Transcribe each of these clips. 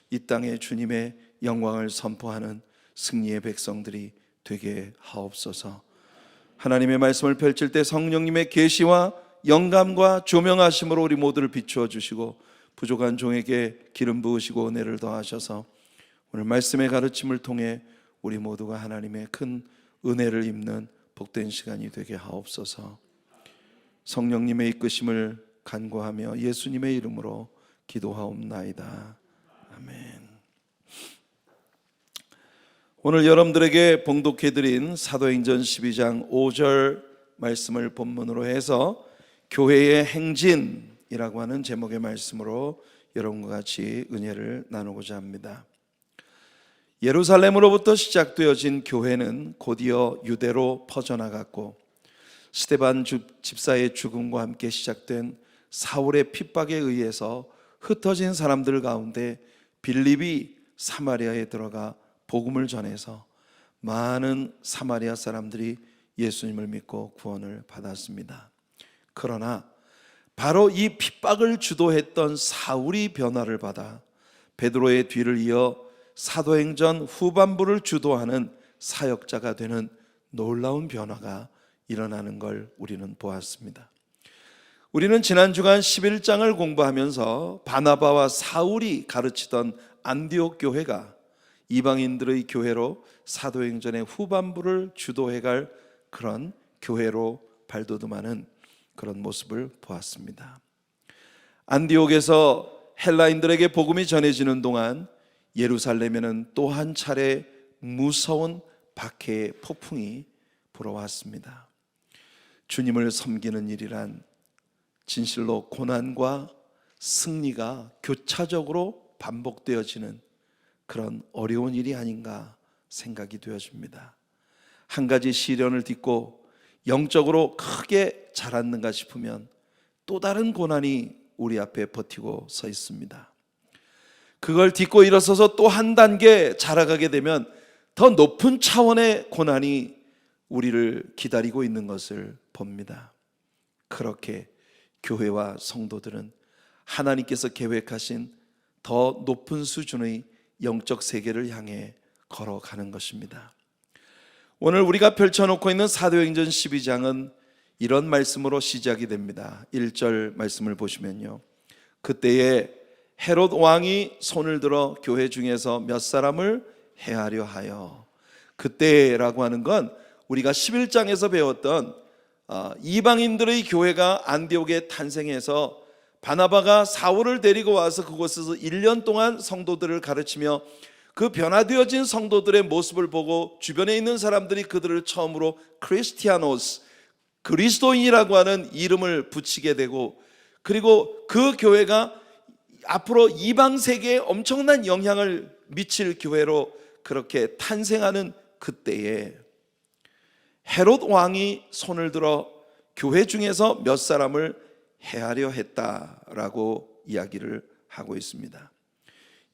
이 땅에 주님의 영광을 선포하는 승리의 백성들이 되게 하옵소서. 하나님의 말씀을 펼칠 때 성령님의 계시와 영감과 조명하심으로 우리 모두를 비추어 주시고 부족한 종에게 기름 부으시고 은혜를 더하셔서 오늘 말씀의 가르침을 통해 우리 모두가 하나님의 큰 은혜를 입는 복된 시간이 되게 하옵소서. 성령님의 이끄심을 간구하며 예수님의 이름으로 기도하옵나이다. 아멘. 오늘 여러분들에게 봉독해드린 사도행전 12장 5절 말씀을 본문으로 해서 교회의 행진이라고 하는 제목의 말씀으로 여러분과 같이 은혜를 나누고자 합니다. 예루살렘으로부터 시작되어진 교회는 곧이어 유대로 퍼져나갔고 스데반 집사의 죽음과 함께 시작된 사울의 핍박에 의해서 흩어진 사람들 가운데 빌립이 사마리아에 들어가 복음을 전해서 많은 사마리아 사람들이 예수님을 믿고 구원을 받았습니다. 그러나 바로 이 핍박을 주도했던 사울이 변화를 받아 베드로의 뒤를 이어 사도행전 후반부를 주도하는 사역자가 되는 놀라운 변화가 일어나는 걸 우리는 보았습니다. 우리는 지난 주간 11장을 공부하면서 바나바와 사울이 가르치던 안디옥 교회가 이방인들의 교회로 사도행전의 후반부를 주도해갈 그런 교회로 발돋움하는 그런 모습을 보았습니다. 안디옥에서 헬라인들에게 복음이 전해지는 동안 예루살렘에는 또 한 차례 무서운 박해의 폭풍이 불어왔습니다. 주님을 섬기는 일이란 진실로 고난과 승리가 교차적으로 반복되어지는 그런 어려운 일이 아닌가 생각이 되어집니다. 한 가지 시련을 딛고 영적으로 크게 자랐는가 싶으면 또 다른 고난이 우리 앞에 버티고 서 있습니다. 그걸 딛고 일어서서 또 한 단계 자라가게 되면 더 높은 차원의 고난이 우리를 기다리고 있는 것을 봅니다. 그렇게 교회와 성도들은 하나님께서 계획하신 더 높은 수준의 영적 세계를 향해 걸어가는 것입니다. 오늘 우리가 펼쳐놓고 있는 사도행전 12장은 이런 말씀으로 시작이 됩니다. 1절 말씀을 보시면요, 그때에 헤롯 왕이 손을 들어 교회 중에서 몇 사람을 해하려 하여. 그때라고 하는 건 우리가 11장에서 배웠던 이방인들의 교회가 안디옥에 탄생해서 바나바가 사울을 데리고 와서 그곳에서 1년 동안 성도들을 가르치며 그 변화되어진 성도들의 모습을 보고 주변에 있는 사람들이 그들을 처음으로 크리스티아노스, 그리스도인이라고 하는 이름을 붙이게 되고, 그리고 그 교회가 앞으로 이방 세계에 엄청난 영향을 미칠 교회로 그렇게 탄생하는 그때에 헤롯 왕이 손을 들어 교회 중에서 몇 사람을 해하려 했다라고 이야기를 하고 있습니다.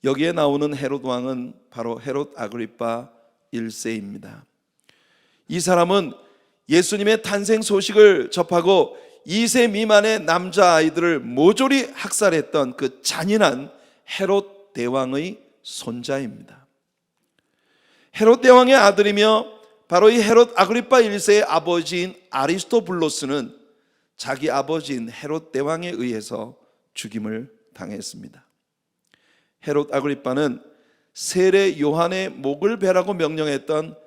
여기에 나오는 헤롯 왕은 바로 헤롯 아그리파 1세입니다. 이 사람은 예수님의 탄생 소식을 접하고 2세 미만의 남자아이들을 모조리 학살했던 그 잔인한 헤롯 대왕의 손자입니다. 헤롯 대왕의 아들이며 바로 이 헤롯 아그리파 1세의 아버지인 아리스토블로스는 자기 아버지인 헤롯 대왕에 의해서 죽임을 당했습니다. 헤롯 아그리파는 세례 요한의 목을 베라고 명령했던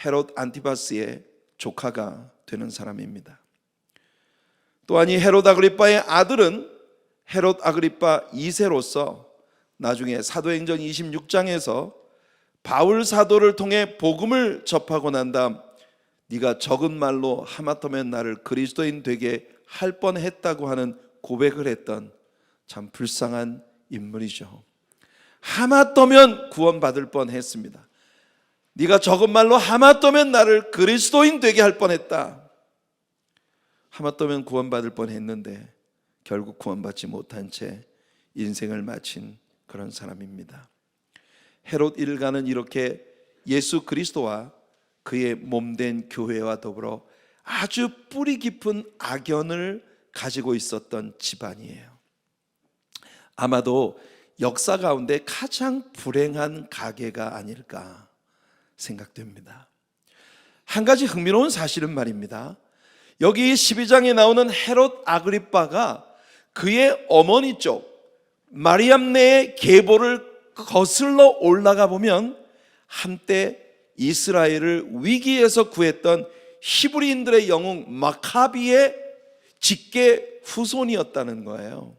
헤롯 안티바스의 조카가 되는 사람입니다. 또한 이 헤롯 아그리파의 아들은 헤롯 아그리파 2세로서 나중에 사도행전 26장에서 바울 사도를 통해 복음을 접하고 난 다음 네가 적은 말로 하마터면 나를 그리스도인 되게 할 뻔했다고 하는 고백을 했던 참 불쌍한 인물이죠. 하마터면 구원받을 뻔했습니다. 네가 적은 말로 하마터면 나를 그리스도인 되게 할 뻔했다. 하마터면 구원받을 뻔했는데 결국 구원받지 못한 채 인생을 마친 그런 사람입니다. 헤롯 일가는 이렇게 예수 그리스도와 그의 몸된 교회와 더불어 아주 뿌리 깊은 악연을 가지고 있었던 집안이에요. 아마도 역사 가운데 가장 불행한 가계가 아닐까 생각됩니다. 한 가지 흥미로운 사실은 말입니다, 여기 12장에 나오는 헤롯 아그리빠가 그의 어머니 쪽 마리암네의 계보를 거슬러 올라가 보면 한때 이스라엘을 위기에서 구했던 히브리인들의 영웅 마카비의 직계 후손이었다는 거예요.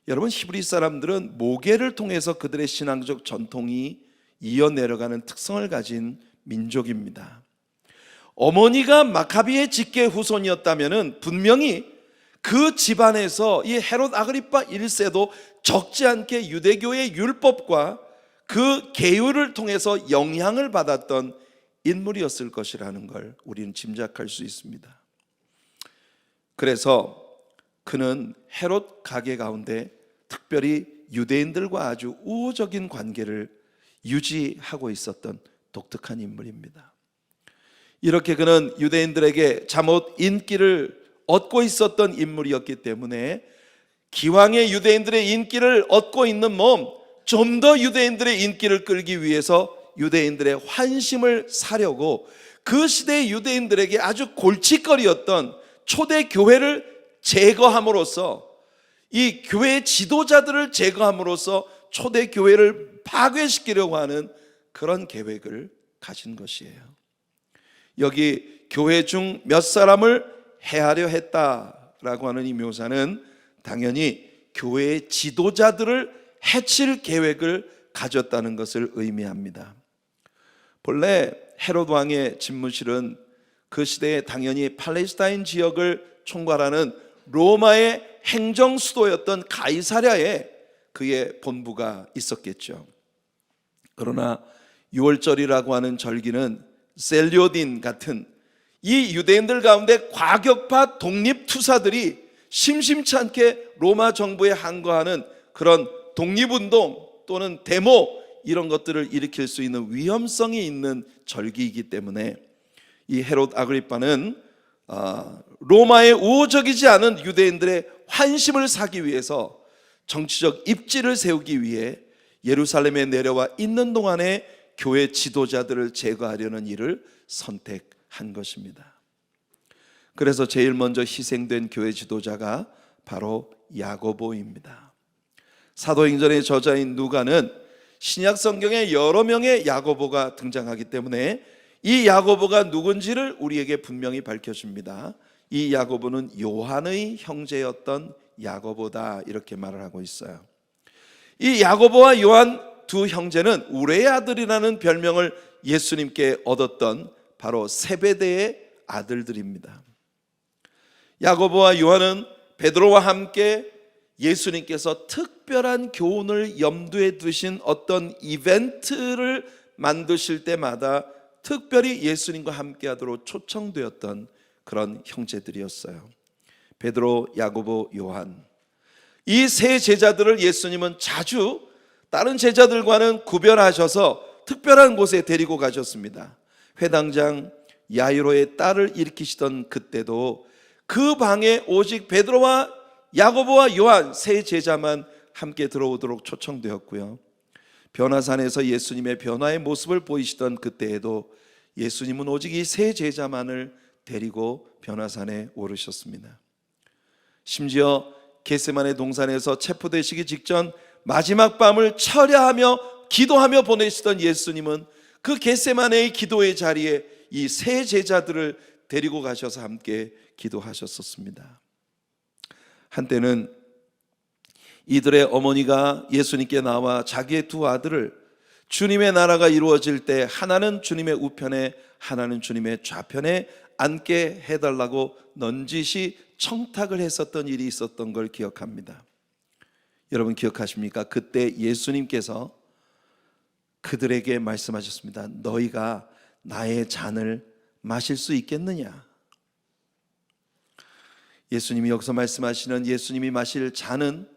여러분, 히브리 사람들은 모계를 통해서 그들의 신앙적 전통이 이어 내려가는 특성을 가진 민족입니다. 어머니가 마카비의 직계 후손이었다면 분명히 그 집안에서 이 헤롯 아그리빠 1세도 적지 않게 유대교의 율법과 그 계율을 통해서 영향을 받았던 인물이었을 것이라는 걸 우리는 짐작할 수 있습니다. 그래서 그는 헤롯 가계 가운데 특별히 유대인들과 아주 우호적인 관계를 유지하고 있었던 독특한 인물입니다. 이렇게 그는 유대인들에게 잠옷 인기를 얻고 있었던 인물이었기 때문에 기왕의 유대인들의 인기를 얻고 있는 몸, 좀 더 유대인들의 인기를 끌기 위해서 유대인들의 환심을 사려고 그 시대의 유대인들에게 아주 골칫거리였던 초대 교회를 제거함으로써, 이 교회의 지도자들을 제거함으로써 초대 교회를 파괴시키려고 하는 그런 계획을 가진 것이에요. 여기 교회 중 몇 사람을 해하려 했다라고 하는 이 묘사는 당연히 교회의 지도자들을 해칠 계획을 가졌다는 것을 의미합니다. 본래 헤롯 왕의 집무실은 그 시대에 당연히 팔레스타인 지역을 총괄하는 로마의 행정 수도였던 가이사랴에 그의 본부가 있었겠죠. 그러나 6월절이라고 하는 절기는 셀리오딘 같은 이 유대인들 가운데 과격파 독립투사들이 심심치 않게 로마 정부에 항거하는 그런 독립운동 또는 데모, 이런 것들을 일으킬 수 있는 위험성이 있는 절기이기 때문에 이 헤롯 아그리빠는 로마의 우호적이지 않은 유대인들의 환심을 사기 위해서 정치적 입지를 세우기 위해 예루살렘에 내려와 있는 동안에 교회 지도자들을 제거하려는 일을 선택한 것입니다. 그래서 제일 먼저 희생된 교회 지도자가 바로 야고보입니다. 사도행전의 저자인 누가는 신약 성경에 여러 명의 야고보가 등장하기 때문에 이 야고보가 누군지를 우리에게 분명히 밝혀줍니다. 이 야고보는 요한의 형제였던 야고보다, 이렇게 말을 하고 있어요. 이 야고보와 요한 두 형제는 우레의 아들이라는 별명을 예수님께 얻었던 바로 세베대의 아들들입니다. 야고보와 요한은 베드로와 함께 예수님께서 특별한 교훈을 염두에 두신 어떤 이벤트를 만드실 때마다 특별히 예수님과 함께 하도록 초청되었던 그런 형제들이었어요. 베드로, 야고보, 요한, 이 세 제자들을 예수님은 자주 다른 제자들과는 구별하셔서 특별한 곳에 데리고 가셨습니다. 회당장 야이로의 딸을 일으키시던 그때도 그 방에 오직 베드로와 야고보와 요한 세 제자만 함께 들어오도록 초청되었고요. 변화산에서 예수님의 변화의 모습을 보이시던 그때에도 예수님은 오직 이 세 제자만을 데리고 변화산에 오르셨습니다. 심지어 겟세마네 동산에서 체포되시기 직전 마지막 밤을 철야하며 기도하며 보내시던 예수님은 그 겟세마네의 기도의 자리에 이 세 제자들을 데리고 가셔서 함께 기도하셨었습니다. 한때는 이들의 어머니가 예수님께 나와 자기의 두 아들을 주님의 나라가 이루어질 때 하나는 주님의 우편에 하나는 주님의 좌편에 앉게 해달라고 넌지시 청탁을 했었던 일이 있었던 걸 기억합니다. 여러분 기억하십니까? 그때 예수님께서 그들에게 말씀하셨습니다. 너희가 나의 잔을 마실 수 있겠느냐? 예수님이 여기서 말씀하시는 예수님이 마실 잔은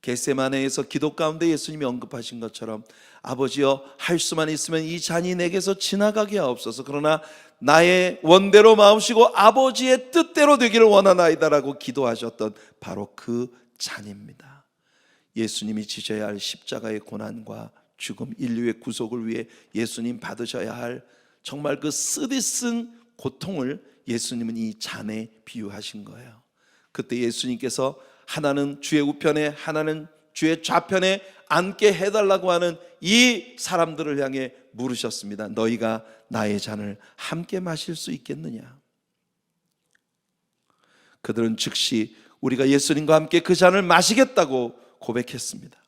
겟세마네에서 기도 가운데 예수님이 언급하신 것처럼 아버지여, 할 수만 있으면 이 잔이 내게서 지나가게 하옵소서. 그러나 나의 원대로 마옵시고 아버지의 뜻대로 되기를 원하나이다라고 기도하셨던 바로 그 잔입니다. 예수님이 지셔야 할 십자가의 고난과 죽음, 인류의 구속을 위해 예수님 받으셔야 할 정말 그 쓰디쓴 고통을 예수님은 이 잔에 비유하신 거예요. 그때 예수님께서 하나는 주의 우편에 하나는 주의 좌편에 앉게 해달라고 하는 이 사람들을 향해 물으셨습니다. 너희가 나의 잔을 함께 마실 수 있겠느냐? 그들은 즉시 우리가 예수님과 함께 그 잔을 마시겠다고 고백했습니다.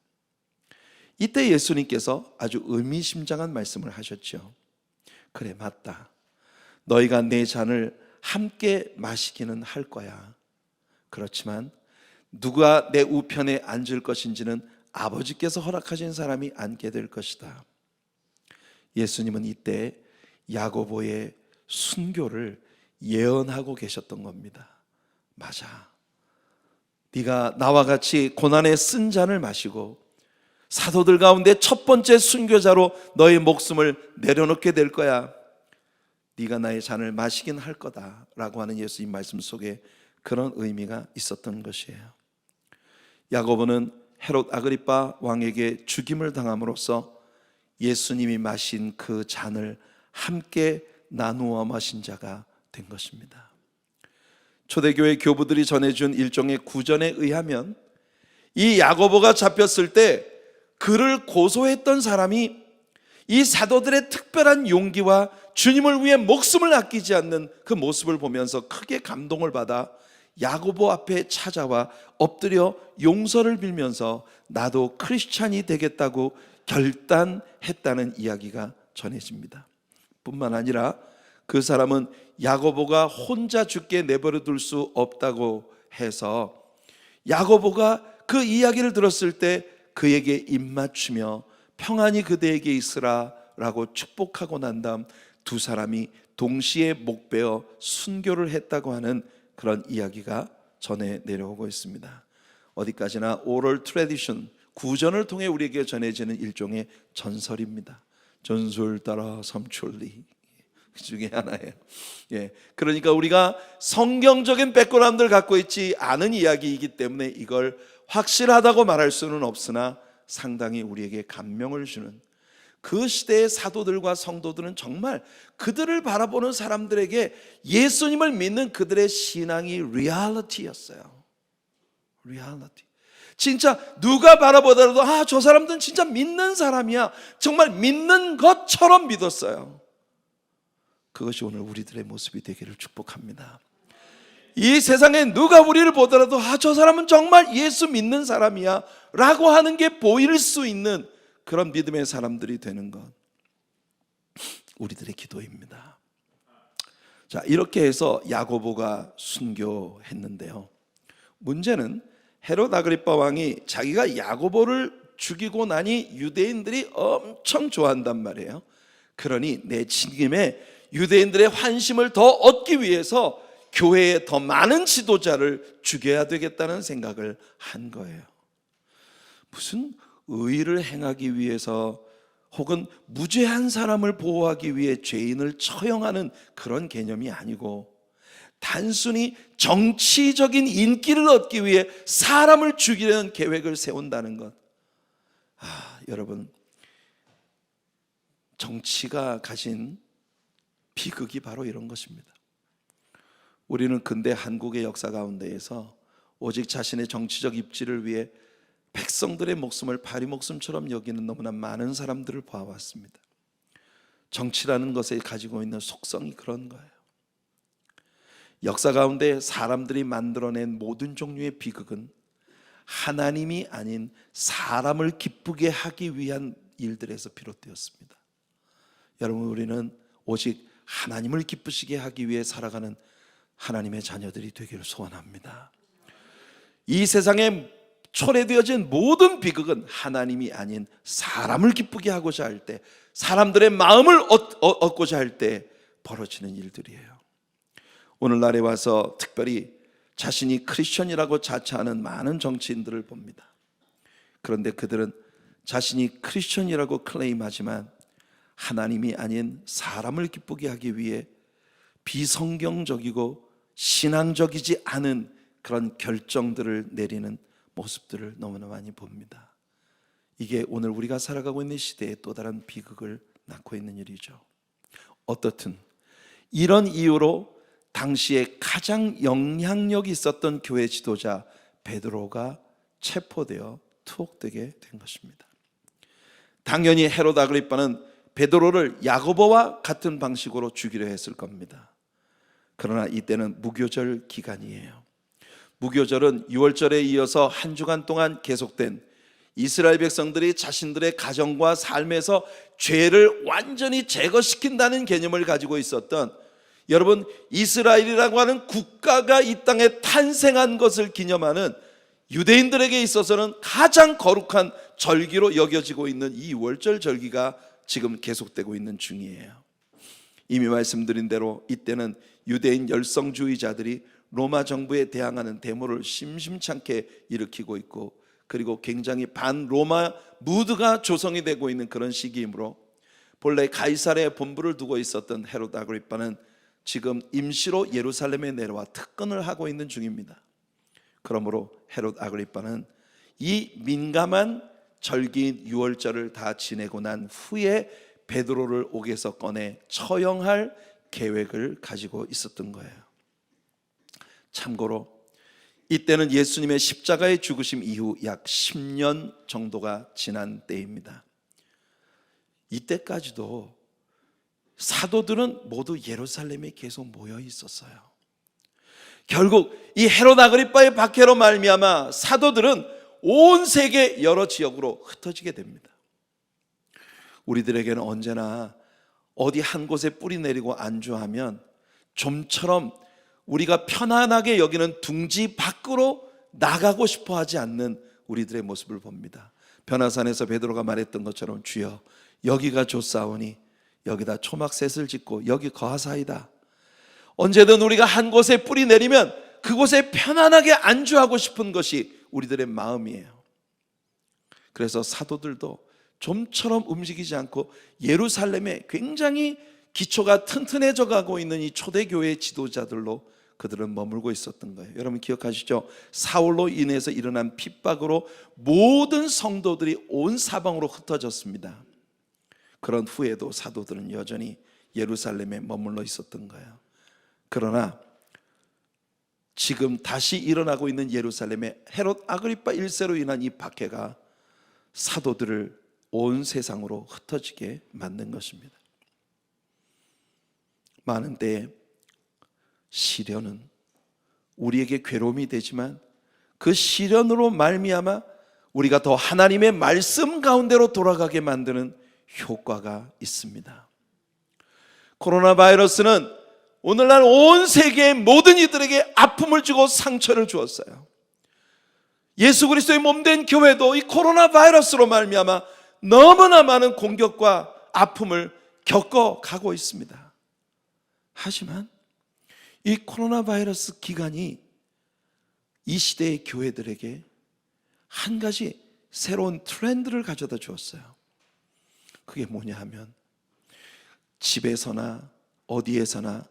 이때 예수님께서 아주 의미심장한 말씀을 하셨죠. 그래, 맞다. 너희가 내 잔을 함께 마시기는 할 거야. 그렇지만 누가 내 우편에 앉을 것인지는 아버지께서 허락하신 사람이 앉게 될 것이다. 예수님은 이때 야고보의 순교를 예언하고 계셨던 겁니다. 맞아. 네가 나와 같이 고난의 쓴 잔을 마시고 사도들 가운데 첫 번째 순교자로 너의 목숨을 내려놓게 될 거야. 네가 나의 잔을 마시긴 할 거다 라고 하는 예수님 말씀 속에 그런 의미가 있었던 것이에요. 야고보는 헤롯 아그리파 왕에게 죽임을 당함으로써 예수님이 마신 그 잔을 함께 나누어 마신 자가 된 것입니다. 초대교회 교부들이 전해준 일종의 구전에 의하면 이 야고보가 잡혔을 때 그를 고소했던 사람이 이 사도들의 특별한 용기와 주님을 위해 목숨을 아끼지 않는 그 모습을 보면서 크게 감동을 받아 야고보 앞에 찾아와 엎드려 용서를 빌면서 나도 크리스찬이 되겠다고 결단했다는 이야기가 전해집니다. 뿐만 아니라 그 사람은 야고보가 혼자 죽게 내버려 둘 수 없다고 해서 야고보가 그 이야기를 들었을 때 그에게 입맞추며 평안히 그대에게 있으라 라고 축복하고 난 다음 두 사람이 동시에 목베어 순교를 했다고 하는 그런 이야기가 전해 내려오고 있습니다. 어디까지나 오럴 트래디션, 구전을 통해 우리에게 전해지는 일종의 전설입니다. 전설 따라 삼천리 그 중에 하나예요. 그러니까 우리가 성경적인 백그라운드를 갖고 있지 않은 이야기이기 때문에 이걸 확실하다고 말할 수는 없으나 상당히 우리에게 감명을 주는, 그 시대의 사도들과 성도들은 정말 그들을 바라보는 사람들에게 예수님을 믿는 그들의 신앙이 리얼리티였어요. 리얼리티. 진짜 누가 바라보더라도 저 사람들은 진짜 믿는 사람이야, 정말 믿는 것처럼 믿었어요. 그것이 오늘 우리들의 모습이 되기를 축복합니다. 이 세상에 누가 우리를 보더라도 저 사람은 정말 예수 믿는 사람이야 라고 하는 게 보일 수 있는 그런 믿음의 사람들이 되는 것, 우리들의 기도입니다. 자, 이렇게 해서 야고보가 순교했는데요, 문제는 헤롯 아그리파 왕이 자기가 야고보를 죽이고 나니 유대인들이 엄청 좋아한단 말이에요. 그러니 내친김에 유대인들의 환심을 더 얻기 위해서 교회에 더 많은 지도자를 죽여야 되겠다는 생각을 한 거예요. 무슨 의를 행하기 위해서 혹은 무죄한 사람을 보호하기 위해 죄인을 처형하는 그런 개념이 아니고 단순히 정치적인 인기를 얻기 위해 사람을 죽이려는 계획을 세운다는 것. 여러분, 정치가 가진 비극이 바로 이런 것입니다. 우리는 근대 한국의 역사 가운데에서 오직 자신의 정치적 입지를 위해 백성들의 목숨을 파리 목숨처럼 여기는 너무나 많은 사람들을 봐왔습니다. 정치라는 것에 가지고 있는 속성이 그런 거예요. 역사 가운데 사람들이 만들어낸 모든 종류의 비극은 하나님이 아닌 사람을 기쁘게 하기 위한 일들에서 비롯되었습니다. 여러분, 우리는 오직 하나님을 기쁘시게 하기 위해 살아가는 하나님의 자녀들이 되기를 소원합니다. 이 세상에 초래되어진 모든 비극은 하나님이 아닌 사람을 기쁘게 하고자 할 때, 사람들의 마음을 얻고자 할 때 벌어지는 일들이에요. 오늘날에 와서 특별히 자신이 크리스천이라고 자처하는 많은 정치인들을 봅니다. 그런데 그들은 자신이 크리스천이라고 클레임하지만 하나님이 아닌 사람을 기쁘게 하기 위해 비성경적이고 신앙적이지 않은 그런 결정들을 내리는 모습들을 너무나 많이 봅니다. 이게 오늘 우리가 살아가고 있는 시대에 또 다른 비극을 낳고 있는 일이죠. 어떻든 이런 이유로 당시에 가장 영향력이 있었던 교회 지도자 베드로가 체포되어 투옥되게 된 것입니다. 당연히 헤롯 아그리빠는 베드로를 야고보와 같은 방식으로 죽이려 했을 겁니다. 그러나 이때는 무교절 기간이에요. 무교절은 유월절에 이어서 한 주간 동안 계속된 이스라엘 백성들이 자신들의 가정과 삶에서 죄를 완전히 제거시킨다는 개념을 가지고 있었던, 여러분, 이스라엘이라고 하는 국가가 이 땅에 탄생한 것을 기념하는 유대인들에게 있어서는 가장 거룩한 절기로 여겨지고 있는 이 유월절 절기가 지금 계속되고 있는 중이에요. 이미 말씀드린 대로 이때는 유대인 열성주의자들이 로마 정부에 대항하는 데모를 심심찮게 일으키고 있고, 그리고 굉장히 반로마 무드가 조성이 되고 있는 그런 시기이므로 본래 가이사랴에 본부를 두고 있었던 헤롯 아그리빠는 지금 임시로 예루살렘에 내려와 특근을 하고 있는 중입니다. 그러므로 헤롯 아그리빠는 이 민감한 절기인 유월절을 다 지내고 난 후에 베드로를 옥에서 꺼내 처형할 계획을 가지고 있었던 거예요. 참고로 이때는 예수님의 십자가의 죽으심 이후 약 10년 정도가 지난 때입니다. 이때까지도 사도들은 모두 예루살렘에 계속 모여 있었어요. 결국 이 헤롯 아그리빠의 박해로 말미암아 사도들은 온 세계 여러 지역으로 흩어지게 됩니다. 우리들에게는 언제나 어디 한 곳에 뿌리 내리고 안주하면 좀처럼 우리가 편안하게 여기는 둥지 밖으로 나가고 싶어 하지 않는 우리들의 모습을 봅니다. 변화산에서 베드로가 말했던 것처럼, 주여 여기가 좋사오니 여기다 초막셋을 짓고 여기 거하사이다. 언제든 우리가 한 곳에 뿌리 내리면 그곳에 편안하게 안주하고 싶은 것이 우리들의 마음이에요. 그래서 사도들도 좀처럼 움직이지 않고 예루살렘에 굉장히 기초가 튼튼해져 가고 있는 이 초대교회의 지도자들로 그들은 머물고 있었던 거예요. 여러분 기억하시죠? 사울로 인해서 일어난 핍박으로 모든 성도들이 온 사방으로 흩어졌습니다. 그런 후에도 사도들은 여전히 예루살렘에 머물러 있었던 거예요. 그러나 지금 다시 일어나고 있는 예루살렘의 헤롯 아그리빠 1세로 인한 이 박해가 사도들을 온 세상으로 흩어지게 만든 것입니다. 많은 때에 시련은 우리에게 괴로움이 되지만 그 시련으로 말미암아 우리가 더 하나님의 말씀 가운데로 돌아가게 만드는 효과가 있습니다. 코로나 바이러스는 오늘날 온 세계의 모든 이들에게 아픔을 주고 상처를 주었어요. 예수 그리스도의 몸된 교회도 이 코로나 바이러스로 말미암아 너무나 많은 공격과 아픔을 겪어가고 있습니다. 하지만 이 코로나 바이러스 기간이 이 시대의 교회들에게 한 가지 새로운 트렌드를 가져다 주었어요. 그게 뭐냐 하면, 집에서나 어디에서나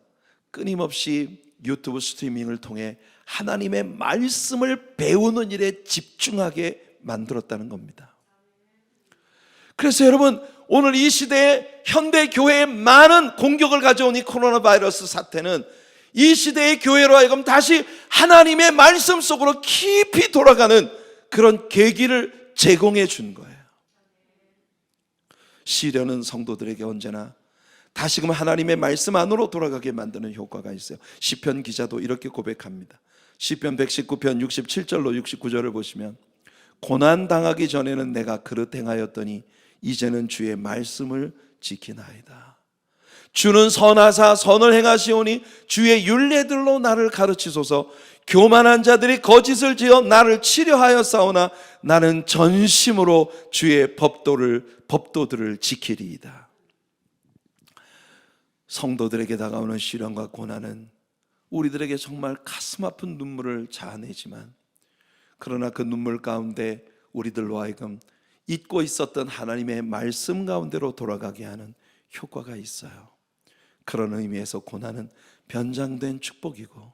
끊임없이 유튜브 스트리밍을 통해 하나님의 말씀을 배우는 일에 집중하게 만들었다는 겁니다. 그래서 여러분, 오늘 이 시대에 현대 교회에 많은 공격을 가져온 이 코로나 바이러스 사태는 이 시대의 교회로 하여금 다시 하나님의 말씀 속으로 깊이 돌아가는 그런 계기를 제공해 준 거예요. 시련은 성도들에게 언제나 다시금 하나님의 말씀 안으로 돌아가게 만드는 효과가 있어요. 시편 기자도 이렇게 고백합니다. 시편 119편 67절로 69절을 보시면, 고난 당하기 전에는 내가 그릇 행하였더니 이제는 주의 말씀을 지키나이다. 주는 선하사 선을 행하시오니 주의 율례들로 나를 가르치소서. 교만한 자들이 거짓을 지어 나를 치려하였사오나 나는 전심으로 주의 법도들을 지키리이다. 성도들에게 다가오는 시련과 고난은 우리들에게 정말 가슴 아픈 눈물을 자아내지만, 그러나 그 눈물 가운데 우리들로 하여금 잊고 있었던 하나님의 말씀 가운데로 돌아가게 하는 효과가 있어요. 그런 의미에서 고난은 변장된 축복이고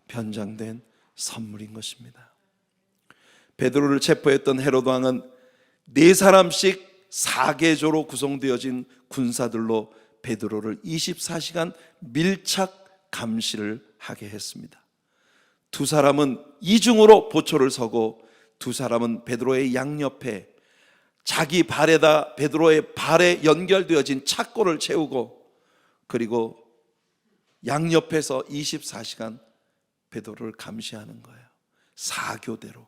변장된 선물인 것입니다. 베드로를 체포했던 헤로드 왕은 4사람씩 4계조로 구성되어진 군사들로 베드로를 24시간 밀착 감시를 하게 했습니다. 2사람은 이중으로 보초를 서고 2사람은 베드로의 양옆에 자기 발에다 베드로의 발에 연결되어진 착고를 채우고, 그리고 양옆에서 24시간 베드로를 감시하는 거예요. 4교대로.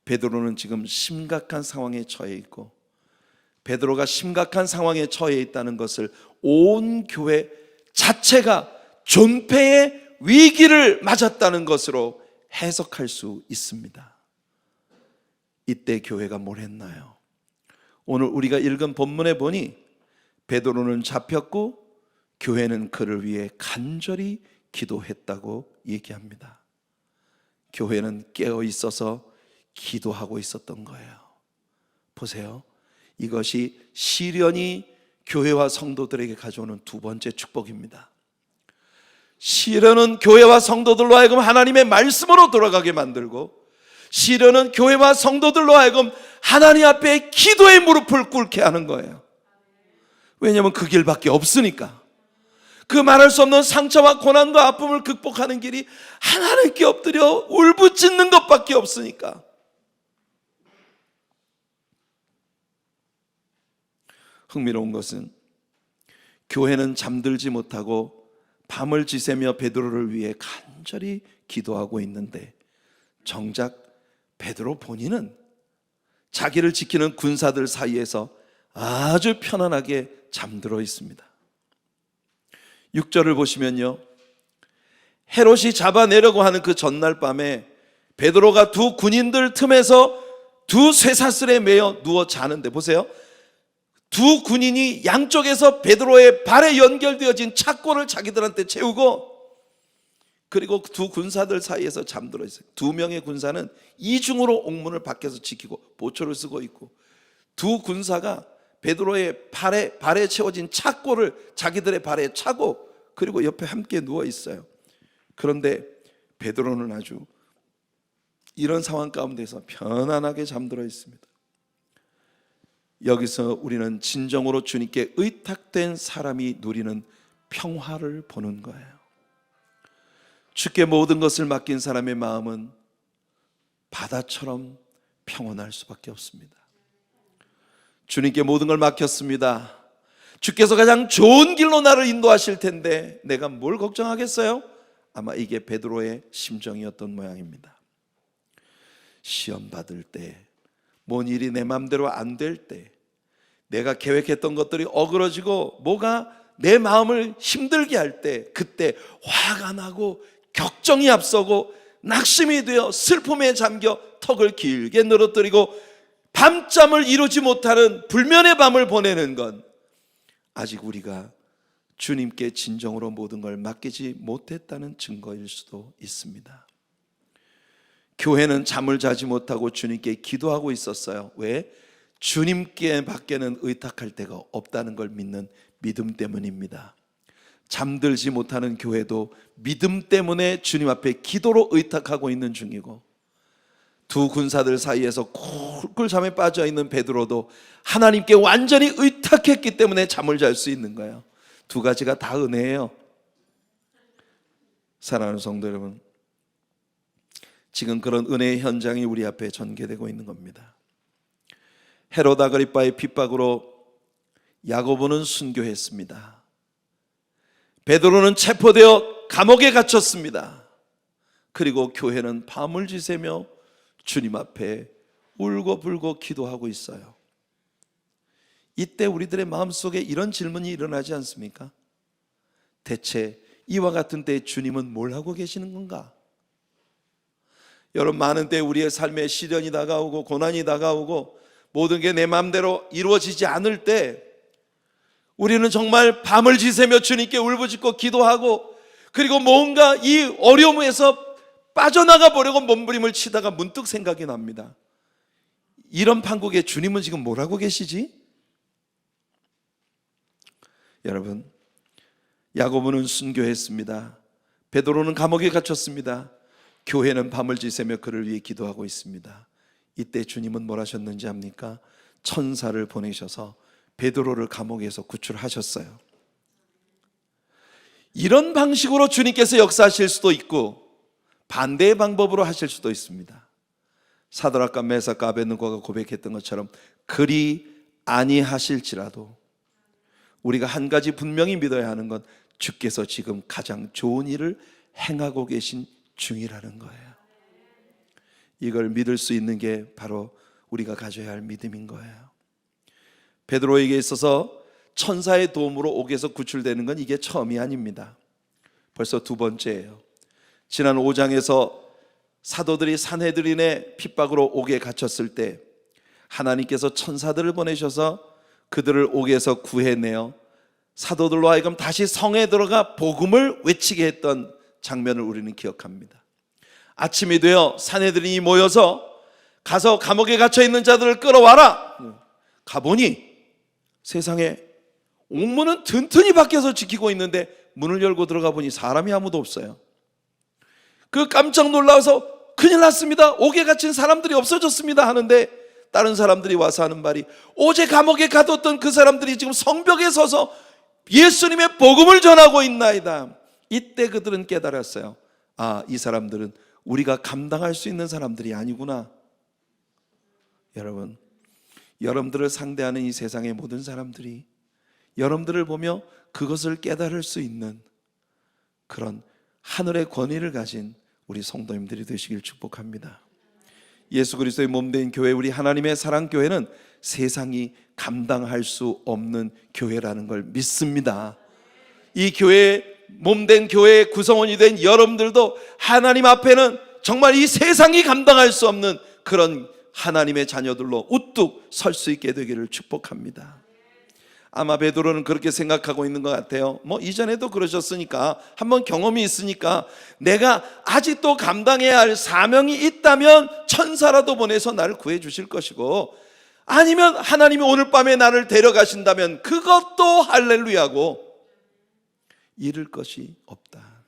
베드로는 지금 심각한 상황에 처해 있고, 베드로가 심각한 상황에 처해 있다는 것을 온 교회 자체가 존폐의 위기를 맞았다는 것으로 해석할 수 있습니다. 이때 교회가 뭘 했나요? 오늘 우리가 읽은 본문에 보니 베드로는 잡혔고 교회는 그를 위해 간절히 기도했다고 얘기합니다. 교회는 깨어 있어서 기도하고 있었던 거예요. 보세요. 이것이 시련이 교회와 성도들에게 가져오는 두 번째 축복입니다. 시련은 교회와 성도들로 하여금 하나님의 말씀으로 돌아가게 만들고, 시련은 교회와 성도들로 하여금 하나님 앞에 기도의 무릎을 꿇게 하는 거예요. 왜냐하면 그 길밖에 없으니까. 그 말할 수 없는 상처와 고난과 아픔을 극복하는 길이 하나님께 엎드려 울부짖는 것밖에 없으니까. 흥미로운 것은 교회는 잠들지 못하고 밤을 지새며 베드로를 위해 간절히 기도하고 있는데, 정작 베드로 본인은 자기를 지키는 군사들 사이에서 아주 편안하게 잠들어 있습니다. 6절을 보시면요, 헤롯이 잡아내려고 하는 그 전날 밤에 베드로가 두 군인들 틈에서 두 쇠사슬에 매여 누워 자는데, 보세요. 두 군인이 양쪽에서 베드로의 발에 연결되어진 착고를 자기들한테 채우고, 그리고 두 군사들 사이에서 잠들어 있어요. 2명의 군사는 이중으로 옥문을 밖에서 지키고 보초를 쓰고 있고, 두 군사가 베드로의 발에 채워진 착고를 자기들의 발에 차고, 그리고 옆에 함께 누워 있어요. 그런데 베드로는 아주 이런 상황 가운데서 편안하게 잠들어 있습니다. 여기서 우리는 진정으로 주님께 의탁된 사람이 누리는 평화를 보는 거예요. 주께 모든 것을 맡긴 사람의 마음은 바다처럼 평온할 수밖에 없습니다. 주님께 모든 걸 맡겼습니다. 주께서 가장 좋은 길로 나를 인도하실 텐데 내가 뭘 걱정하겠어요? 아마 이게 베드로의 심정이었던 모양입니다. 시험 받을 때, 뭔 일이 내 마음대로 안 될 때, 내가 계획했던 것들이 어그러지고 뭐가 내 마음을 힘들게 할 때, 그때 화가 나고 격정이 앞서고 낙심이 되어 슬픔에 잠겨 턱을 길게 늘어뜨리고 밤잠을 이루지 못하는 불면의 밤을 보내는 건 아직 우리가 주님께 진정으로 모든 걸 맡기지 못했다는 증거일 수도 있습니다. 교회는 잠을 자지 못하고 주님께 기도하고 있었어요. 왜? 주님께 밖에는 의탁할 데가 없다는 걸 믿는 믿음 때문입니다. 잠들지 못하는 교회도 믿음 때문에 주님 앞에 기도로 의탁하고 있는 중이고, 두 군사들 사이에서 꿀꿀잠에 빠져 있는 베드로도 하나님께 완전히 의탁했기 때문에 잠을 잘 수 있는 거예요. 두 가지가 다 은혜예요. 사랑하는 성도 여러분, 지금 그런 은혜의 현장이 우리 앞에 전개되고 있는 겁니다. 헤롯 아그리빠의 핍박으로 야고보는 순교했습니다. 베드로는 체포되어 감옥에 갇혔습니다. 그리고 교회는 밤을 지새며 주님 앞에 울고불고 기도하고 있어요. 이때 우리들의 마음속에 이런 질문이 일어나지 않습니까? 대체 이와 같은 때 주님은 뭘 하고 계시는 건가? 여러분, 많은 때 우리의 삶에 시련이 다가오고 고난이 다가오고 모든 게 내 마음대로 이루어지지 않을 때 우리는 정말 밤을 지새며 주님께 울부짖고 기도하고, 그리고 뭔가 이 어려움에서 빠져나가 보려고 몸부림을 치다가 문득 생각이 납니다. 이런 판국에 주님은 지금 뭘 하고 계시지? 여러분, 야고보는 순교했습니다. 베드로는 감옥에 갇혔습니다. 교회는 밤을 지새며 그를 위해 기도하고 있습니다. 이때 주님은 뭘 하셨는지 압니까? 천사를 보내셔서 베드로를 감옥에서 구출하셨어요. 이런 방식으로 주님께서 역사하실 수도 있고 반대의 방법으로 하실 수도 있습니다. 사드락과 메삭과 아벳느고가 고백했던 것처럼 그리 아니하실지라도 우리가 한 가지 분명히 믿어야 하는 건 주께서 지금 가장 좋은 일을 행하고 계신 중이라는 거예요. 이걸 믿을 수 있는 게 바로 우리가 가져야 할 믿음인 거예요. 베드로에게 있어서 천사의 도움으로 옥에서 구출되는 건 이게 처음이 아닙니다. 벌써 두 번째예요. 지난 5장에서 사도들이 산헤드린의 핍박으로 옥에 갇혔을 때 하나님께서 천사들을 보내셔서 그들을 옥에서 구해내어 사도들로 하여금 다시 성에 들어가 복음을 외치게 했던 장면을 우리는 기억합니다. 아침이 되어 산헤드린이 모여서 가서 감옥에 갇혀있는 자들을 끌어와라. 가보니 세상에 옥문은 튼튼히 밖에서 지키고 있는데 문을 열고 들어가 보니 사람이 아무도 없어요. 그 깜짝 놀라서 큰일 났습니다, 옥에 갇힌 사람들이 없어졌습니다 하는데 다른 사람들이 와서 하는 말이 어제 감옥에 가뒀던 그 사람들이 지금 성벽에 서서 예수님의 복음을 전하고 있나이다. 이때 그들은 깨달았어요. 아, 이 사람들은 우리가 감당할 수 있는 사람들이 아니구나. 여러분, 여러분들을 상대하는 이 세상의 모든 사람들이 여러분들을 보며 그것을 깨달을 수 있는 그런 하늘의 권위를 가진 우리 성도님들이 되시길 축복합니다. 예수 그리스도의 몸된 교회, 우리 하나님의 사랑교회는 세상이 감당할 수 없는 교회라는 걸 믿습니다. 이 교회, 몸된 교회의 구성원이 된 여러분들도 하나님 앞에는 정말 이 세상이 감당할 수 없는 그런 하나님의 자녀들로 우뚝 설 수 있게 되기를 축복합니다. 아마 베드로는 그렇게 생각하고 있는 것 같아요. 이전에도 그러셨으니까, 한번 경험이 있으니까 내가 아직도 감당해야 할 사명이 있다면 천사라도 보내서 나를 구해 주실 것이고, 아니면 하나님이 오늘 밤에 나를 데려가신다면 그것도 할렐루야고, 잃을 것이 없다.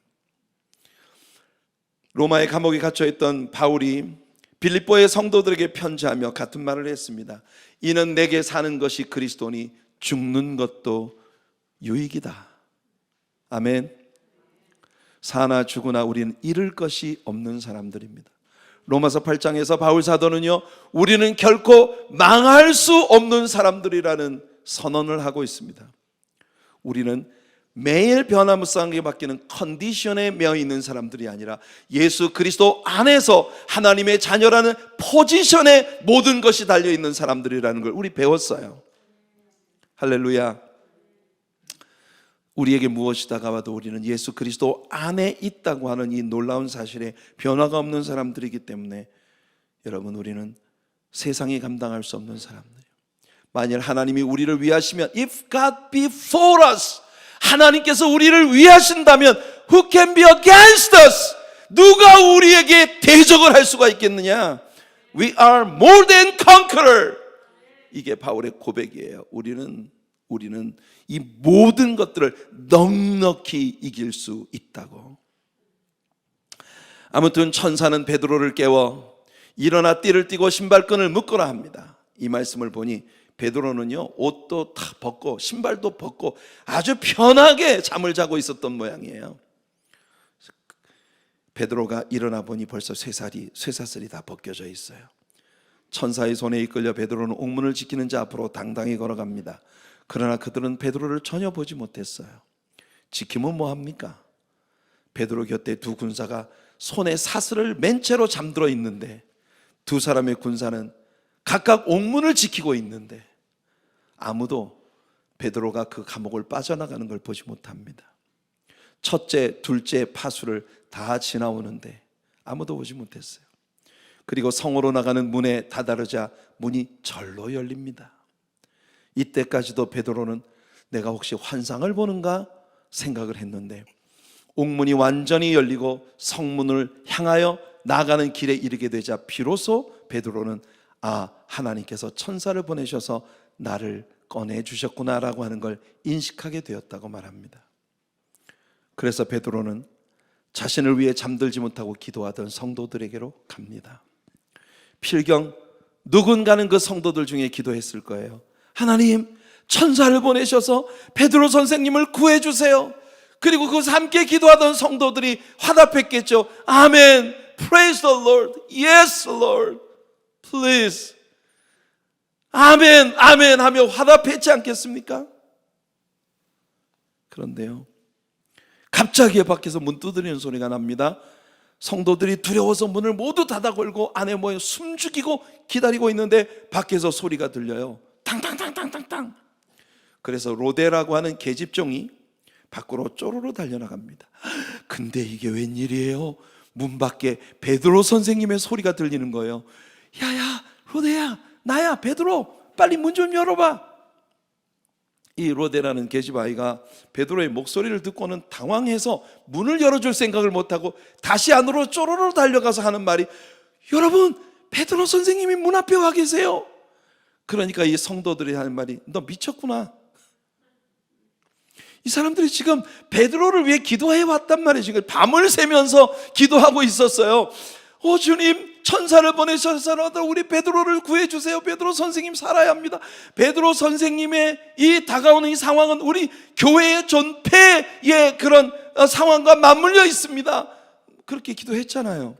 로마의 감옥에 갇혀있던 바울이 빌립보의 성도들에게 편지하며 같은 말을 했습니다. 이는 내게 사는 것이 그리스도니 죽는 것도 유익이다. 아멘. 사나 죽으나 우리는 잃을 것이 없는 사람들입니다. 로마서 8장에서 바울 사도는요, 우리는 결코 망할 수 없는 사람들이라는 선언을 하고 있습니다. 우리는 매일 변화무쌍하게 바뀌는 컨디션에 매여 있는 사람들이 아니라 예수 그리스도 안에서 하나님의 자녀라는 포지션에 모든 것이 달려있는 사람들이라는 걸 우리 배웠어요. 할렐루야. 우리에게 무엇이 다가와도 우리는 예수 그리스도 안에 있다고 하는 이 놀라운 사실에 변화가 없는 사람들이기 때문에 여러분, 우리는 세상이 감당할 수 없는 사람들이에요. 만일 하나님이 우리를 위하시면, If God be for us, 하나님께서 우리를 위하신다면 Who can be against us? 누가 우리에게 대적을 할 수가 있겠느냐? We are more than conqueror. 이게 바울의 고백이에요. 우리는 이 모든 것들을 넉넉히 이길 수 있다고. 아무튼 천사는 베드로를 깨워 일어나 띠를 띠고 신발끈을 묶으라 합니다. 이 말씀을 보니 베드로는요, 옷도 다 벗고 신발도 벗고 아주 편하게 잠을 자고 있었던 모양이에요. 베드로가 일어나 보니 벌써 쇠사슬이 다 벗겨져 있어요. 천사의 손에 이끌려 베드로는 옥문을 지키는 자 앞으로 당당히 걸어갑니다. 그러나 그들은 베드로를 전혀 보지 못했어요. 지키면 뭐합니까? 베드로 곁에 두 군사가 손에 사슬을 맨 채로 잠들어 있는데, 두 사람의 군사는 각각 옥문을 지키고 있는데 아무도 베드로가 그 감옥을 빠져나가는 걸 보지 못합니다. 첫째, 둘째 파수를 다 지나오는데 아무도 오지 못했어요. 그리고 성으로 나가는 문에 다다르자 문이 절로 열립니다. 이때까지도 베드로는 내가 혹시 환상을 보는가 생각을 했는데, 옥문이 완전히 열리고 성문을 향하여 나가는 길에 이르게 되자 비로소 베드로는 하나님께서 천사를 보내셔서 나를 꺼내주셨구나라고 하는 걸 인식하게 되었다고 말합니다. 그래서 베드로는 자신을 위해 잠들지 못하고 기도하던 성도들에게로 갑니다. 필경 누군가는 그 성도들 중에 기도했을 거예요. 하나님, 천사를 보내셔서 베드로 선생님을 구해주세요. 그리고 그 함께 기도하던 성도들이 화답했겠죠. 아멘, praise the Lord, yes Lord, please, 아멘, 아멘 하며 화답했지 않겠습니까? 그런데요, 갑자기 밖에서 문 두드리는 소리가 납니다. 성도들이 두려워서 문을 모두 닫아 걸고 안에 모여 숨죽이고 기다리고 있는데 밖에서 소리가 들려요. 탕탕탕탕탕탕. 그래서 로데라고 하는 계집종이 밖으로 쪼르르 달려나갑니다. 근데 이게 웬일이에요? 문 밖에 베드로 선생님의 소리가 들리는 거예요. 야야, 로데야, 나야, 베드로, 빨리 문 좀 열어봐. 이 로데라는 계집아이가 베드로의 목소리를 듣고는 당황해서 문을 열어줄 생각을 못하고 다시 안으로 쪼르르 달려가서 하는 말이, 여러분, 베드로 선생님이 문 앞에 와 계세요. 그러니까 이 성도들이 하는 말이, 너 미쳤구나. 이 사람들이 지금 베드로를 위해 기도해 왔단 말이에요. 지금 밤을 새면서 기도하고 있었어요. 주님, 천사를 보내셔서 우리 베드로를 구해주세요. 베드로 선생님 살아야 합니다. 베드로 선생님의 이 다가오는 이 상황은 우리 교회의 존폐의 그런 상황과 맞물려 있습니다. 그렇게 기도했잖아요.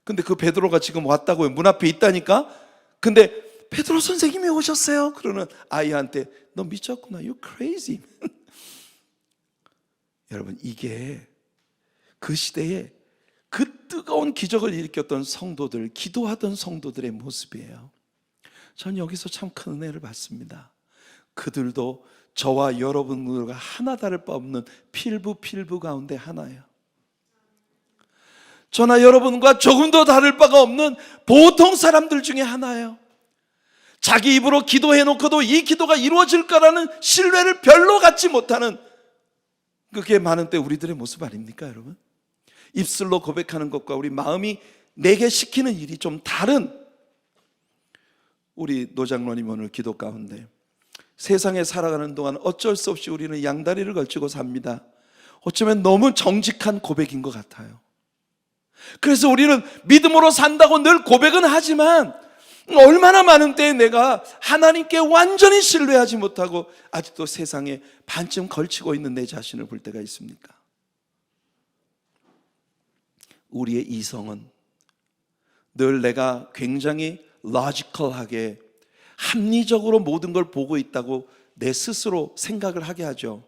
근데 그 베드로가 지금 왔다고요. 문 앞에 있다니까. 근데 베드로 선생님이 오셨어요. 그러는 아이한테, 너 미쳤구나, you crazy. 여러분, 이게 그 시대에 그 뜨거운 기적을 일으켰던 성도들, 기도하던 성도들의 모습이에요. 전 여기서 참 큰 은혜를 받습니다. 그들도 저와 여러분들과 하나 다를 바 없는 필부 가운데 하나예요. 저나 여러분과 조금도 다를 바가 없는 보통 사람들 중에 하나예요. 자기 입으로 기도해놓고도 이 기도가 이루어질 거라는 신뢰를 별로 갖지 못하는, 그게 많은 때 우리들의 모습 아닙니까, 여러분? 입술로 고백하는 것과 우리 마음이 내게 시키는 일이 좀 다른 우리 노장로님 오늘 기도 가운데, 세상에 살아가는 동안 어쩔 수 없이 우리는 양다리를 걸치고 삽니다. 어쩌면 너무 정직한 고백인 것 같아요. 그래서 우리는 믿음으로 산다고 늘 고백은 하지만 얼마나 많은 때에 내가 하나님께 완전히 신뢰하지 못하고 아직도 세상에 반쯤 걸치고 있는 내 자신을 볼 때가 있습니까? 우리의 이성은 늘 내가 굉장히 로지컬하게 합리적으로 모든 걸 보고 있다고 내 스스로 생각을 하게 하죠.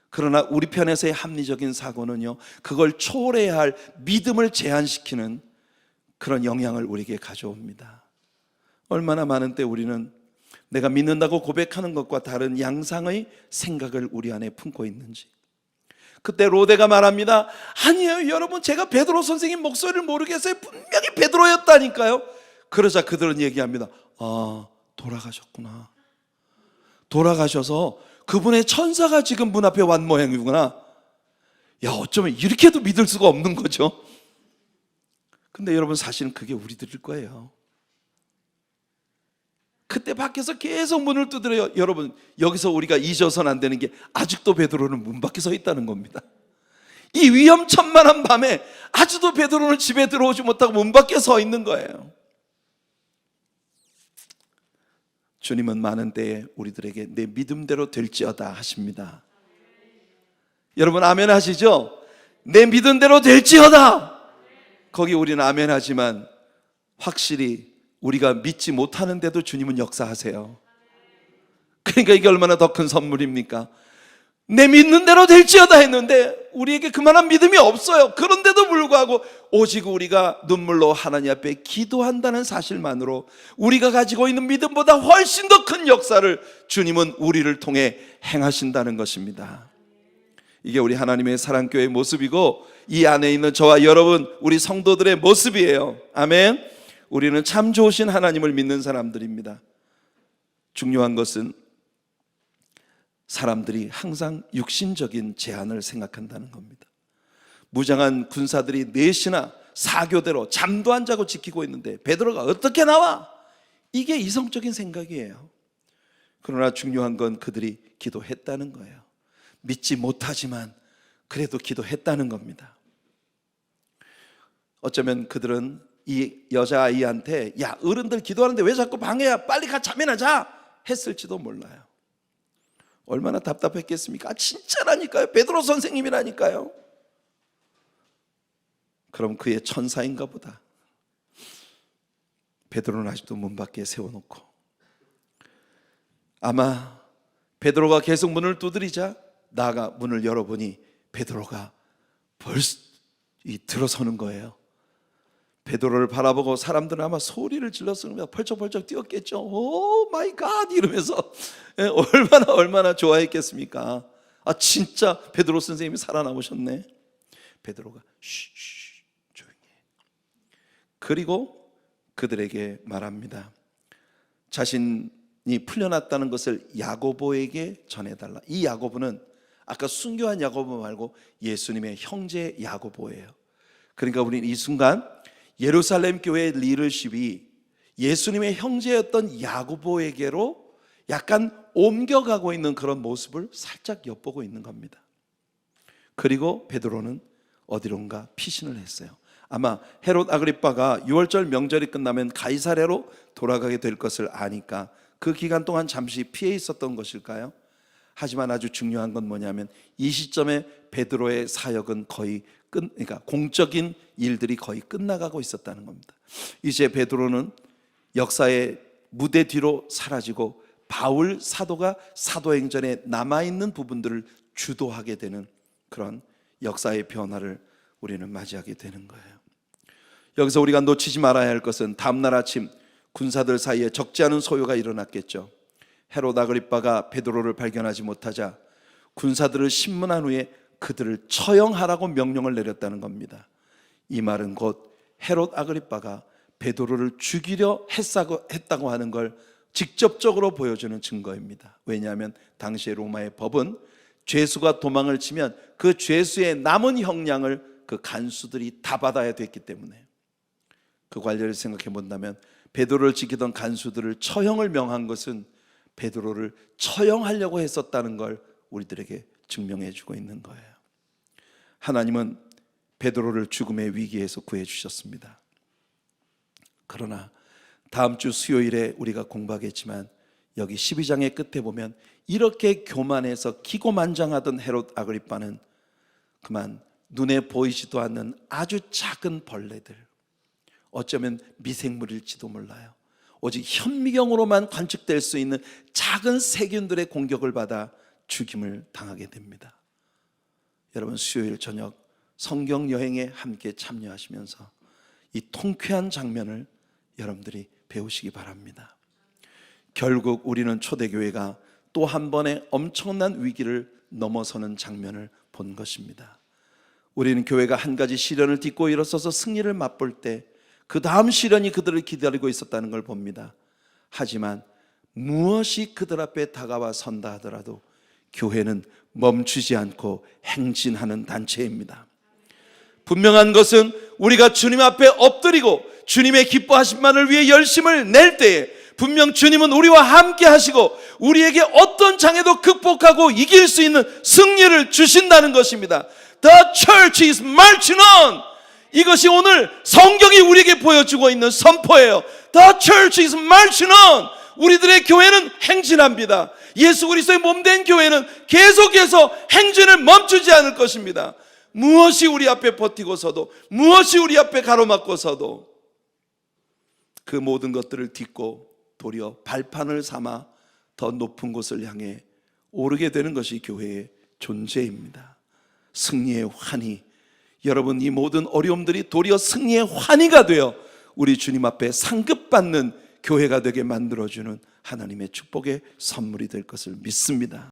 그러나 우리 편에서의 합리적인 사고는요, 그걸 초월해야 할 믿음을 제한시키는 그런 영향을 우리에게 가져옵니다. 얼마나 많은 때 우리는 내가 믿는다고 고백하는 것과 다른 양상의 생각을 우리 안에 품고 있는지. 그때 로데가 말합니다. 아니에요, 여러분, 제가 베드로 선생님 목소리를 모르겠어요. 분명히 베드로였다니까요. 그러자 그들은 얘기합니다. 돌아가셨구나. 돌아가셔서 그분의 천사가 지금 문 앞에 완 모양이구나. 야, 어쩌면 이렇게도 믿을 수가 없는 거죠. 근데 여러분, 사실은 그게 우리들일 거예요. 그때 밖에서 계속 문을 두드려요. 여러분, 여기서 우리가 잊어서는 안 되는 게 아직도 베드로는 문 밖에 서 있다는 겁니다. 이 위험천만한 밤에 아직도 베드로는 집에 들어오지 못하고 문 밖에 서 있는 거예요. 주님은 많은 때에 우리들에게 내 믿음대로 될지어다 하십니다. 여러분, 아멘 하시죠? 내 믿음대로 될지어다. 거기 우리는 아멘 하지만 확실히 우리가 믿지 못하는데도 주님은 역사하세요. 그러니까 이게 얼마나 더 큰 선물입니까? 내 믿는 대로 될지어다 했는데 우리에게 그만한 믿음이 없어요. 그런데도 불구하고 오직 우리가 눈물로 하나님 앞에 기도한다는 사실만으로 우리가 가지고 있는 믿음보다 훨씬 더 큰 역사를 주님은 우리를 통해 행하신다는 것입니다. 이게 우리 하나님의 사랑교회의 모습이고 이 안에 있는 저와 여러분, 우리 성도들의 모습이에요. 아멘. 우리는 참 좋으신 하나님을 믿는 사람들입니다. 중요한 것은 사람들이 항상 육신적인 제한을 생각한다는 겁니다. 무장한 군사들이 넷이나 사교대로 잠도 안 자고 지키고 있는데 베드로가 어떻게 나와? 이게 이성적인 생각이에요. 그러나 중요한 건 그들이 기도했다는 거예요. 믿지 못하지만 그래도 기도했다는 겁니다. 어쩌면 그들은 이 여자아이한테 야, 어른들 기도하는데 왜 자꾸 방해야, 빨리 가 잠이나 자 했을지도 몰라요. 얼마나 답답했겠습니까? 진짜라니까요. 베드로 선생님이라니까요. 그럼 그의 천사인가 보다. 베드로는 아직도 문 밖에 세워놓고, 아마 베드로가 계속 문을 두드리자 나가 문을 열어보니 베드로가 벌써 들어서는 거예요. 베드로를 바라보고 사람들은 아마 소리를 질렀으면 펄쩍펄쩍 뛰었겠죠. 오 마이 갓 이러면서 얼마나 좋아했겠습니까? 아 진짜 베드로 선생님이 살아남으셨네. 베드로가 쉬쉬 조용히 해. 그리고 그들에게 말합니다. 자신이 풀려났다는 것을 야고보에게 전해달라. 이 야고보는 아까 순교한 야고보 말고 예수님의 형제 야고보예요. 그러니까 우리는 이 순간 예루살렘 교회의 리더십이 예수님의 형제였던 야고보에게로 약간 옮겨가고 있는 그런 모습을 살짝 엿보고 있는 겁니다. 그리고 베드로는 어디론가 피신을 했어요. 아마 헤롯 아그리빠가 6월절 명절이 끝나면 가이사랴로 돌아가게 될 것을 아니까 그 기간 동안 잠시 피해 있었던 것일까요? 하지만 아주 중요한 건 뭐냐면 이 시점에 베드로의 사역은 거의 그러니까 공적인 일들이 거의 끝나가고 있었다는 겁니다. 이제 베드로는 역사의 무대 뒤로 사라지고 바울 사도가 사도행전에 남아있는 부분들을 주도하게 되는 그런 역사의 변화를 우리는 맞이하게 되는 거예요. 여기서 우리가 놓치지 말아야 할 것은 다음날 아침 군사들 사이에 적지 않은 소요가 일어났겠죠. 헤롯 아그리빠가 베드로를 발견하지 못하자 군사들을 신문한 후에 그들을 처형하라고 명령을 내렸다는 겁니다. 이 말은 곧 헤롯 아그리빠가 베드로를 죽이려 했다고 하는 걸 직접적으로 보여주는 증거입니다. 왜냐하면 당시의 로마의 법은 죄수가 도망을 치면 그 죄수의 남은 형량을 그 간수들이 다 받아야 됐기 때문에 그 관례를 생각해 본다면 베드로를 지키던 간수들을 처형을 명한 것은 베드로를 처형하려고 했었다는 걸 우리들에게 증명해 주고 있는 거예요. 하나님은 베드로를 죽음의 위기에서 구해 주셨습니다. 그러나 다음 주 수요일에 우리가 공부하겠지만 여기 12장의 끝에 보면 이렇게 교만해서 기고만장하던 헤롯 아그리빠는 그만 눈에 보이지도 않는 아주 작은 벌레들, 어쩌면 미생물일지도 몰라요. 오직 현미경으로만 관측될 수 있는 작은 세균들의 공격을 받아 죽임을 당하게 됩니다. 여러분 수요일 저녁 성경 여행에 함께 참여하시면서 이 통쾌한 장면을 여러분들이 배우시기 바랍니다. 결국 우리는 초대교회가 또 한 번의 엄청난 위기를 넘어서는 장면을 본 것입니다. 우리는 교회가 한 가지 시련을 딛고 일어서서 승리를 맛볼 때 그 다음 시련이 그들을 기다리고 있었다는 걸 봅니다. 하지만 무엇이 그들 앞에 다가와 선다 하더라도 교회는 멈추지 않고 행진하는 단체입니다. 분명한 것은 우리가 주님 앞에 엎드리고 주님의 기뻐하심만을 위해 열심을 낼 때에 분명 주님은 우리와 함께 하시고 우리에게 어떤 장애도 극복하고 이길 수 있는 승리를 주신다는 것입니다. The church is marching on. 이것이 오늘 성경이 우리에게 보여주고 있는 선포예요. The church is marching on. 우리들의 교회는 행진합니다. 예수 그리스도의 몸된 교회는 계속해서 행진을 멈추지 않을 것입니다. 무엇이 우리 앞에 버티고서도, 무엇이 우리 앞에 가로막고서도 그 모든 것들을 딛고 도리어 발판을 삼아 더 높은 곳을 향해 오르게 되는 것이 교회의 존재입니다. 승리의 환희, 여러분 이 모든 어려움들이 도리어 승리의 환희가 되어 우리 주님 앞에 상급받는 교회가 되게 만들어주는 하나님의 축복의 선물이 될 것을 믿습니다.